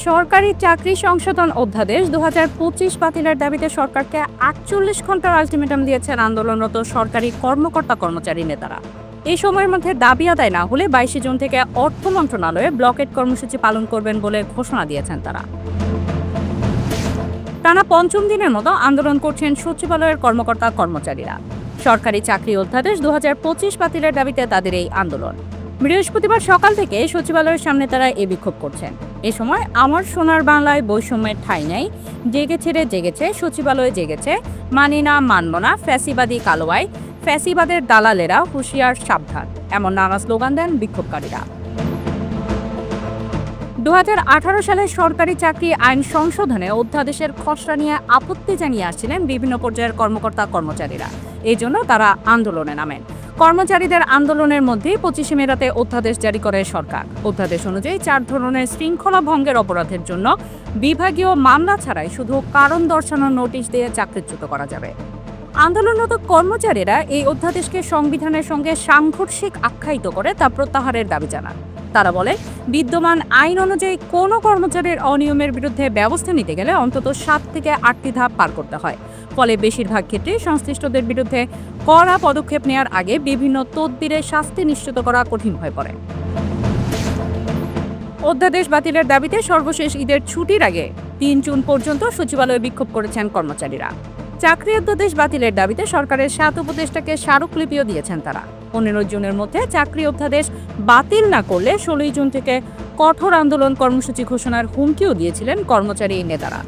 সরকারি চাকরি সংশোধন অধ্যাদেশ 2025 বাতিলের দাবিতে সরকারকে 48 ঘন্টার আলটিমেটাম দিয়েছেন আন্দোলনরত সরকারি কর্মকর্তা কর্মচারী নেতারা। এই সময়ের মধ্যে দাবি আদায় না হলে 22 জুন থেকে অর্থ মন্ত্রণালয়ে ব্লকেট কর্মসূচি পালন করবেন বলে ঘোষণা দিয়েছেন তারা। টানা পঞ্চম দিনের মতো আন্দোলন করছেন সচিবালয়ের কর্মকর্তা কর্মচারীরা। সরকারি চাকরি অধ্যাদেশ 2025 বাতিলের দাবিতে তাদের এই আন্দোলন। বৃহস্পতিবার সকাল থেকে সচিবালয়ের সামনে তারা এই বিক্ষোভ করছেন। এ সময় আমার সোনার বাংলায় বৈষম্যের ঠাঁই নেই, জেগেছে রে জেগেছে, সচিবালয়ে জেগেছে, মানি না মানব না, ফ্যাসিবাদী কালোয়াই, ফ্যাসিবাদের দালালেরা হুঁশিয়ার সাবধান, এমন নানা স্লোগান দেন বিক্ষোভকারীরা। 2018 সালে সরকারি চাকরি আইন সংশোধনে অধ্যাদেশের খসড়া নিয়ে আপত্তি জানিয়ে আসছিলেন বিভিন্ন পর্যায়ের কর্মকর্তা কর্মচারীরা। এই জন্য তারা আন্দোলনে নামেন। কর্মচারীদের আন্দোলনের মধ্যে 25 মে রাতে অধ্যাদেশ জারি করে সরকার। অধ্যাদেশ অনুযায়ী 4 ধরনের শৃঙ্খলা ভঙ্গের অপরাধের জন্য বিভাগীয় মামলা ছাড়াই শুধু কারণ দর্শানোর নোটিশ দিয়ে চাকরিচ্যুত করা যাবে। আন্দোলনরত কর্মচারীরা এই অধ্যাদেশকে সংবিধানের সঙ্গে সাংঘর্ষিক আখ্যায়িত করে তা প্রত্যাহারের দাবি জানান। তারা বলে, বিদ্যমান আইন অনুযায়ী কোনো কর্মচারীর অনিয়মের বিরুদ্ধে ব্যবস্থা নিতে গেলে অন্তত 7 থেকে 8টি ধাপ পার করতে হয়। ফলে বেশিরভাগ ক্ষেত্রে সংশ্লিষ্টদের বিরুদ্ধে কড়া পদক্ষেপ নেওয়ার আগে বিভিন্ন তদবিরে শাস্তি নিশ্চিত করা কঠিন হয়ে পড়ে। অধ্যাদেশ বাতিলের দাবিতে সর্বশেষ ঈদের ছুটির আগে 3 জুন পর্যন্ত সচিবালয়ে বিক্ষোভ করেছেন কর্মচারীরা। চাকরি অধ্যাদেশ বাতিলের দাবিতে সরকারের 7 উপদেষ্টাকে স্মারকলিপিও দিয়েছেন তারা। 15 জুনের মধ্যে চাকরি অধ্যাদেশ বাতিল না করলে 16 জুন থেকে কঠোর আন্দোলন কর্মসূচি ঘোষণার হুমকিও দিয়েছিলেন কর্মচারী নেতারা।